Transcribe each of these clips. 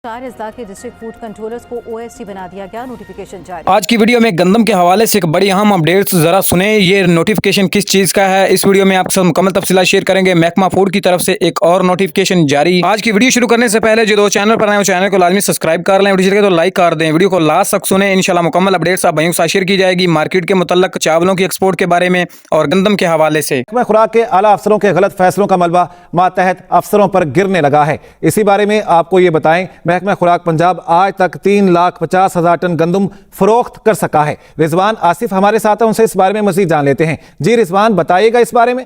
4 अजला के district food controllers को OST बना दिया गया, नोटिफिकेशन जारी। आज की वीडियो में गंदम के हवाले से एक बड़ी अहम अपडेट जरा सुने। ये नोटिफिकेशन किस चीज का है, इस वीडियो में आपके साथ मुकम्मल तफसीलात शेयर करेंगे। महकमा फूड की तरफ से एक और नोटिफिकेशन जारी। आज की वीडियो शुरू करने से पहले जो दो चैनल पर आए चैनल को लाजमी सब्सक्राइब कर लें, वीडियो तो लाइक कर दें, वीडियो को लास्ट तक सुने। इंशाल्लाह मुकम्मल अपडेट्स आप भाइयों के साथ शेयर की जाएगी मार्केट के मुतल्लक, चावलों की एक्सपोर्ट के बारे में और गंदम के हवाले से। महकमा खुराक के आला अफसरों के गलत फैसलों का मलबा मातहत अफसरों पर गिरने लगा है। इसी बारे में आपको ये बताएं, महकमा खुराक पंजाब आज तक 3,50,000 टन गंदम फरोख्त कर सका है। रिजवान आसिफ हमारे साथ हैं, उनसे इस बारे में मजीद जान लेते हैं। जी रिजवान, बताइएगा इस बारे में।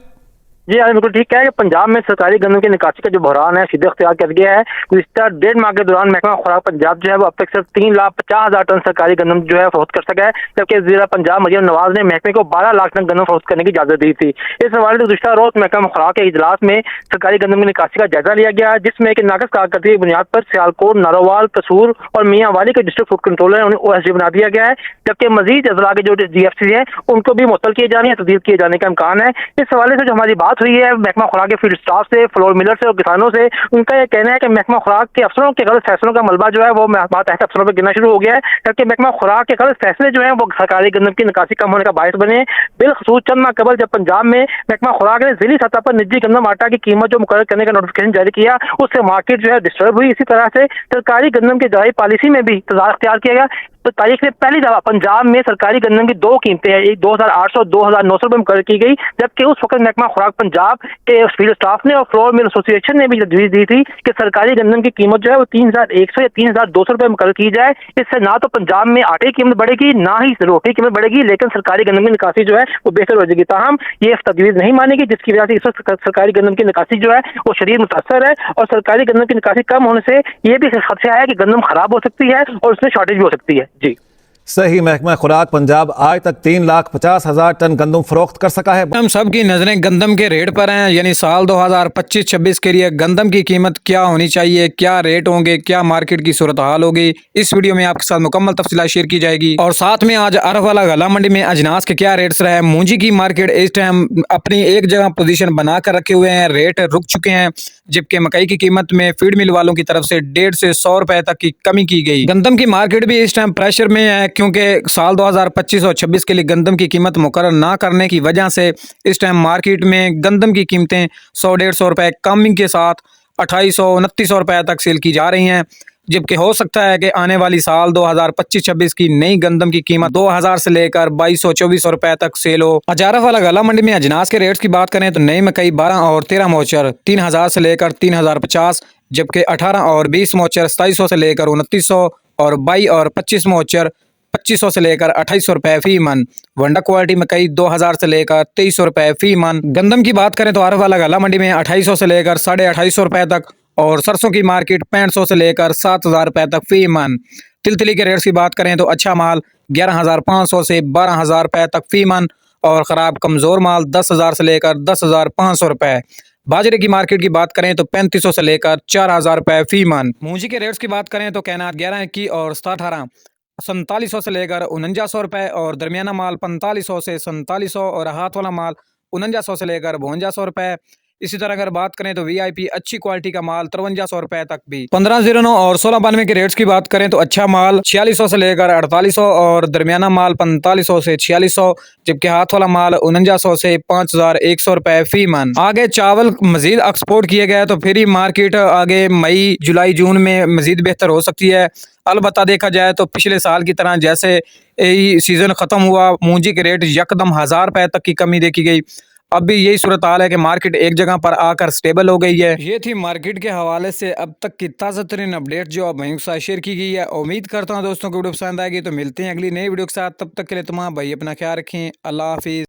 जी हाँ, बिल्कुल ठीक है कि पंजाब में सरकारी गंदम की निकासी का जो बहरान है सीधे अख्तियार कर गया है। गुज़िश्ता 1.5 माह के दौरान महकमा खुराक पंजाब जो है वो अब तक सिर्फ 3,50,000 टन सरकारी गंदम जो है फरोख्त कर सका है, जबकि ज़िला पंजाब मरियम नवाज ने महकमे को 12 लाख टन गंदम फरोख्त करने की इजाजत दी थी। इस हवाले से गुज़िश्ता रोज महकमा खुराक के इजलास में सरकारी गंदम की निकासी का जायजा लिया गया, जिसमें कि नाकस कारकर्दगी की बुनियाद पर सियालकोट, नारोवाल, कसूर और मियांवाली के डिस्ट्रिक्ट फूड कंट्रोलर है उन्हें OSD बना दिया गया है, जबकि मजीद अजला के जो GFC है उनको भी मुअत्तल किए जाने या तब्दील किए जाने का इम्कान है। इस हवाले से जो हमारी बात हुई है महकमा खुराक के फील्ड स्टाफ से, फ्लोर मिलर से और किसानों से, उनका यह कहना है कि महकमा खुराक के अफसरों के गलत फैसलों का मलबा जो है वो मातहत अफसरों पर गिरना शुरू हो गया है, जबकि महकमा खुराक के गलत फैसले जो है वो सरकारी गंदम की निकासी कम होने का बायस बने। बिलखसूस चंद माह कबल जब पंजाब में महकमा खुराक ने जिली सतह पर निजी गंदम आटा की कीमत जो मुकर्रर करने का नोटिफिकेशन जारी किया, उससे मार्केट जो है डिस्टर्ब हुई। इसी तरह से सरकारी गंदम की जारी पॉलिसी में भी तजाद अख्तियार किया गया। तो तारीख में पहली दफा पंजाब में सरकारी गंदम की दो कीमतें हैं, एक 2,800 2,900 रुपये मुकर्रर की गई, जबकि उस वक्त महकमा खुराक पंजाब के फील्ड स्टाफ ने और फ्लोर मिल एसोसिएशन ने भी तजवीज़ दी थी कि सरकारी गंदम की कीमत जो है वो 3,100 या 3,200 रुपये मुकर्रर की जाए। इससे ना तो पंजाब में आटे की कीमत बढ़ेगी, ना ही रोटी की कीमत बढ़ेगी, लेकिन सरकारी गंदम की निकासी जो है वो बेहतर हो जाएगी। ताहम ये तजवीज़ नहीं मानेगी, जिसकी वजह से इस वक्त सरकारी गंदम की निकासी जो है वो शदीद मुतासर है, और सरकारी गंदम की निकासी कम होने से ये भी खदशा है कि गंदम खराब हो सकती है और उसमें शॉर्टेज भी हो सकती है। जी सही, महकमा खुराक पंजाब आज तक 3,50,000 टन गंदम फरोख्त कर सका है। हम सब की नजरें गंदम के रेट पर हैं, यानी साल 2025-26 के लिए गंदम की कीमत क्या होनी चाहिए, क्या रेट होंगे, क्या मार्केट की सूरत हाल होगी, इस वीडियो में आपके साथ मुकम्मल तफसीलात शेयर की जाएगी। और साथ में आज अरफवाला गला मंडी में अजनास के क्या रेट्स रहे। मूंजी की मार्केट इस टाइम अपनी एक जगह पोजीशन बना कर रखे हुए हैं, रेट रुक चुके हैं, जबकि मकई की कीमत में फीड मिल वालों की तरफ से 150 से 100 रुपए तक की कमी की गई। गंदम की मार्केट भी इस टाइम प्रेशर में है, क्योंकि साल 2025 और 26 के लिए गंदम की कीमत मुकर्रर ना करने की वजह से इस टाइम मार्केट में गंदम की कीमतें 100-150 रुपए कमी के साथ 2800-2900 रुपए तक सेल की जा रही हैं, जबकि हो सकता है कि आने वाली साल 2025-26 की नई गंदम की कीमत 2,000 से लेकर 2200-2400 रुपए तक सेल हो। अजारफ वाला गला मंडी में अजनास के रेट्स की बात करें तो नई मकई 12 और 13 मोचर 3,000 से लेकर 3,050, जबकि 18 और 20 मोचर 2700 से लेकर 2900 और 22 और 25 मोचर 2500 से लेकर 2800 रुपए फी मन। वंडा क्वालिटी मकई 2,000 से लेकर 2300 रुपए फी मन। गंदम की बात करें तो अरब वाला गला मंडी में 2800 से लेकर 2,550 रुपए तक, और सरसों की मार्केट 6500 से लेकर 7,000 रुपए तक फी मन। तिलतिली के रेट्स की बात करें तो अच्छा माल 11,500 से 12,000 रुपए तक फी मन, और ख़राब कमज़ोर माल 10,000 से लेकर 10,500 रुपए। बाजरे की मार्केट की बात करें तो 3500 से लेकर 4,000 रुपए फी मन। मूंजी के रेट्स की बात करें तो कैनात 11 21 और 17-18 4700 से लेकर 4900 रुपए, और दरमियाना माल 4500 से 4700, और हाथ वाला माल 4900 से लेकर 5200 रुपए। इसी तरह अगर बात करें तो VIP अच्छी क्वालिटी का माल 5300 रुपए तक भी। 1509 और 1692 के रेट्स की बात करें तो अच्छा माल 4600 से लेकर 4800, और दरमियाना माल 4500 से 4600, जबकि हाथ वाला माल 4900 से 5100 रुपए फी मन। आगे चावल मजीद एक्सपोर्ट किए गए तो फिर ही मार्केट आगे मई जुलाई जून में मजीद बेहतर हो सकती है। अलबत्ता देखा जाए तो पिछले साल की तरह जैसे सीजन खत्म हुआ, मूंजी के रेट यकदम 1000 रुपए तक की कमी देखी गई। अब भी यही सूरत हाल है कि मार्केट एक जगह पर आकर स्टेबल हो गई है। ये थी मार्केट के हवाले से अब तक की ताज़ा तरीन अपडेट जो अब भाइयों के साथ शेयर की गई है। उम्मीद करता हूँ दोस्तों को वीडियो पसंद आएगी, तो मिलते हैं अगली नई वीडियो के साथ। तब तक के लिए तमाम भाई अपना ख्याल रखें। अल्लाह हाफिज़।